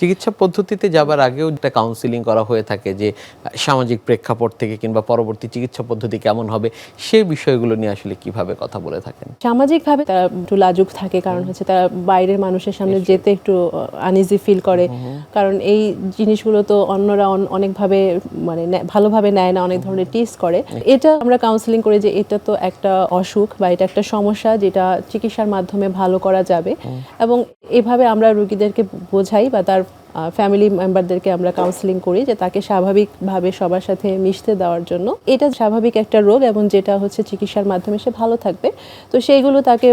চিকিৎসা পদ্ধতিতে যাবার আগেও একটা কাউন্সিলিং করা হয়ে থাকে যে সামাজিক প্রেক্ষাপট থেকে কিংবা পরবর্তী চিকিৎসা পদ্ধতি কেমন হবে সেই বিষয়গুলো নিয়ে আসলে কিভাবে কথা বলে থাকেন? সামাজিকভাবে তারা একটু লাজুক থাকে, কারণ হচ্ছে তারা বাইরের মানুষের সামনে যেতে একটু আনইজি ফিল করে, কারণ এই জিনিসগুলো তো অন্যরা অনেকভাবে মানে ভালোভাবে নেয় না, অনেক ধরনের টিস করে। এটা আমরা কাউন্সিলিং করি যে এটা তো একটা অসুখ বা এটা একটা সমস্যা যেটা চিকিৎসার মাধ্যমে ভালো করা যাবে, এবং এভাবে আমরা রোগীদেরকে বোঝাই বা তার ফ্যামিলি মেম্বারদেরকে আমরা কাউন্সিলিং করি যে তাকে স্বাভাবিকভাবে সবার সাথে মিশতে দেওয়ার জন্য। এটা স্বাভাবিক একটা রোগ এবং যেটা হচ্ছে চিকিৎসার মাধ্যমে সে ভালো থাকবে, তো সেইগুলো তাকে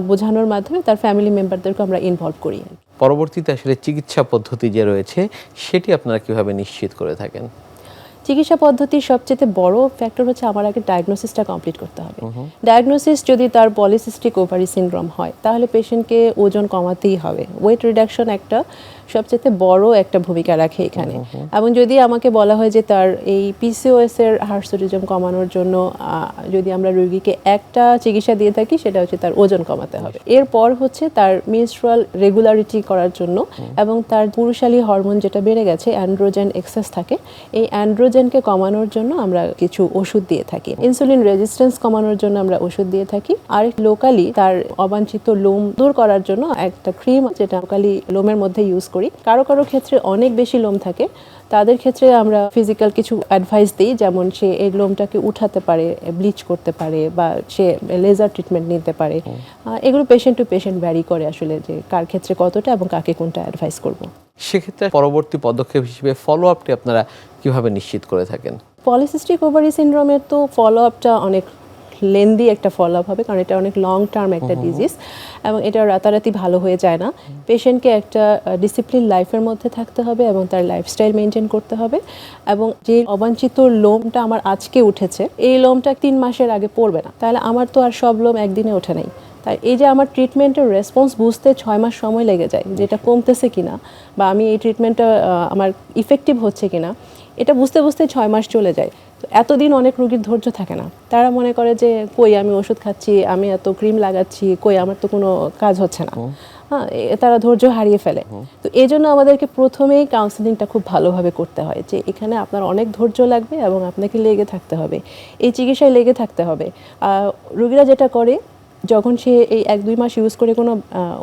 বোঝানোর মাধ্যমে তার ফ্যামিলি মেম্বারদেরকে আমরা ইনভলভ করি। পরবর্তীতে আসলে চিকিৎসা পদ্ধতি যে রয়েছে সেটি আপনারা কিভাবে নিশ্চিত করে থাকেন? চিকিৎসা পদ্ধতির সবচেয়ে বড় ফ্যাক্টর হচ্ছে আমার আগে ডায়াগনোসিসটা কমপ্লিট করতে হবে। ডায়াগনোসিস যদি তার পলিসিস্টিক ওভারি সিনড্রোম হয় তাহলে পেশেন্টকে ওজন কমাতেই হবে। ওয়েট রিডাকশন একটা সবচেয়ে বড় একটা ভূমিকা রাখে এখানে। এবং যদি আমাকে বলা হয় যে তার এই পিসিওএস এর হার্সুটিজম কমানোর জন্য যদি আমরা রোগীকে একটা চিকিৎসা দিয়ে থাকি সেটা হচ্ছে তার ওজন কমাতে হবে। এরপর হচ্ছে তার মেনস্ট্রুয়াল রেগুলারিটি করার জন্য এবং তার পুরুষালী হরমোন যেটা বেড়ে গেছে, অ্যান্ড্রোজেন এক্সেস থাকে, এই অ্যান্ড্রোজেনকে কমানোর জন্য আমরা কিছু ওষুধ দিয়ে থাকি। ইনসুলিন রেজিস্ট্যান্স কমানোর জন্য আমরা ওষুধ দিয়ে থাকি। আর লোকালি তার অবাঞ্ছিত লোম দূর করার জন্য একটা ক্রিম যেটা লোকালি লোমের মধ্যে ইউজ করি। কারো কারো ক্ষেত্রে অনেক বেশি লোম থাকে, তাদের ক্ষেত্রে আমরা ফিজিক্যাল কিছু অ্যাডভাইস দিই, যেমন সে এই লোমটাকে উঠাতে পারে, ব্লিচ করতে পারে, বা সে লেজার ট্রিটমেন্ট নিতে পারে। এগুলো পেশেন্ট টু পেশেন্ট ভ্যারি করে আসলে যে কার ক্ষেত্রে কতটা এবং কাকে কোনটা অ্যাডভাইস করব। সেক্ষেত্রে পরবর্তী পদক্ষেপ হিসেবে ফলো আপটি আপনারা কিভাবে নিশ্চিত করে থাকেন? পলিসিস্টিক ওভারি সিনড্রোমের তো ফলো আপটা অনেক লেন্দি একটা ফলো আপ হবে, কারণ এটা অনেক লং টার্ম একটা ডিজিজ এবং এটা রাতারাতি ভালো হয়ে যায় না। পেশেন্টকে একটা ডিসিপ্লিন লাইফের মধ্যে থাকতে হবে এবং তার লাইফস্টাইল মেনটেন করতে হবে। এবং যে অবাঞ্ছিত লোমটা আমার আজকে উঠেছে, এই লোমটা 3 মাসের আগে পড়বে না, তাহলে আমার তো আর সব লোম একদিনে ওঠে নাই। তাই এই যে আমার ট্রিটমেন্টের রেসপন্স বুঝতে 6 মাস সময় লেগে যায়, যেটা কমতেছে কিনা বা আমি এই ট্রিটমেন্টটা আমার ইফেক্টিভ হচ্ছে কিনা, এটা বুঝতে বুঝতে 6 মাস চলে যায়। তো এতদিন অনেক রোগীর ধৈর্য থাকে না, তারা মনে করে যে কই আমি ওষুধ খাচ্ছি, আমি এত ক্রিম লাগাচ্ছি, কই আমার তো কোনো কাজ হচ্ছে না। হ্যাঁ, তারা ধৈর্য হারিয়ে ফেলে। তো এই জন্য আমাদেরকে প্রথমেই কাউন্সিলিংটা খুব ভালোভাবে করতে হয় যে এখানে আপনার অনেক ধৈর্য লাগবে এবং আপনাকে লেগে থাকতে হবে, এই চিকিৎসায় লেগে থাকতে হবে। রোগীরা যেটা করে, যখন সে এই 1-2 মাস ইউজ করে কোনো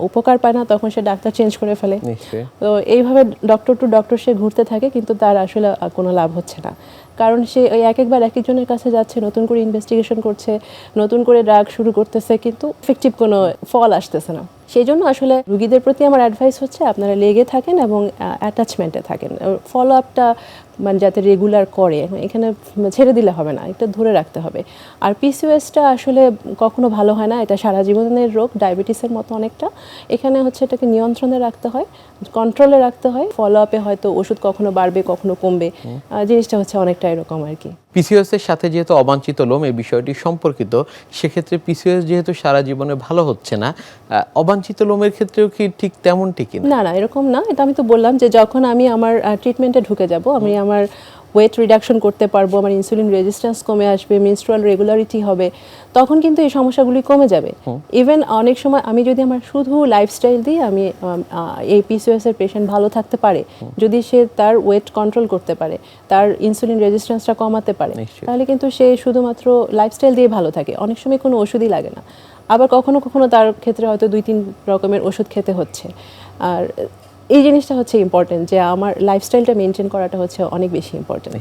উপকার পায় না, তখন সে ডাক্তার চেঞ্জ করে ফেলে। তো এইভাবে ডক্টর টু ডক্টর সে ঘুরতে থাকে, কিন্তু তার আসলে কোনো লাভ হচ্ছে না, কারণ সে ওই একবার এক একজনের কাছে যাচ্ছে, নতুন করে ইনভেস্টিগেশন করছে, নতুন করে ড্রাগ শুরু করতেছে, কিন্তু এফেক্টিভ কোনো ফল আসতেছে না। সেই জন্য আসলে রোগীদের প্রতি আমার অ্যাডভাইস হচ্ছে আপনারা লেগে থাকেন এবং অ্যাটাচমেন্টে থাকেন। ফলো আপটা মানে যাতে রেগুলার করে, এখানে ছেড়ে দিলে হবে না, এটা ধরে রাখতে হবে। আর পিসিওএসটা আসলে কখনো ভালো হয় না, এটা সারা জীবনের রোগ, ডায়াবেটিসের মতো অনেকটা। এখানে হচ্ছে এটাকে নিয়ন্ত্রণে রাখতে হয়, কন্ট্রোলে রাখতে হয়। ফলো আপে হয়তো ওষুধ কখনো বাড়বে কখনো কমবে, জিনিসটা হচ্ছে অনেকটা এরকম আর কি। পিসিওএস এর সাথে যেহেতু অবাঞ্ছিত লোম এই বিষয়টি সম্পর্কিত, সেক্ষেত্রে পিসিওএস যেহেতু সারা জীবনে ভালো হচ্ছে না, অবাঞ্ছিত লোমের ক্ষেত্রেও কি ঠিক তেমনটি কিনা? না, এরকম না। এটা আমি তো বললাম যে যখন আমি আমার ট্রিটমেন্টে ঢুকে যাব, আমি আমার ওয়েট রিডাকশন করতে পারবো, আমার ইনসুলিন রেজিস্ট্যান্স কমে আসবে, মেনস্ট্রুয়াল রেগুলারিটি হবে, তখন কিন্তু এই সমস্যাগুলি কমে যাবে। ইভেন অনেক সময় আমি যদি আমার শুধু লাইফস্টাইল দিই, আমি এই পিসিওএস এর পেশেন্ট ভালো থাকতে পারে যদি সে তার ওয়েট কন্ট্রোল করতে পারে, তার ইনসুলিন রেজিস্ট্যান্সটা কমাতে পারে, তাহলে কিন্তু সে শুধুমাত্র লাইফস্টাইল দিয়ে ভালো থাকে। অনেক সময় কোনো ওষুধই লাগে না, আবার কখনো কখনো তার ক্ষেত্রে হয়তো 2-3 রকমের ওষুধ খেতে হচ্ছে। আর এই জিনিসটা হচ্ছে ইম্পর্টেন্ট যে আমার লাইফস্টাইলটা মেনটেন করাটা হচ্ছে অনেক বেশি ইম্পর্টেন্ট।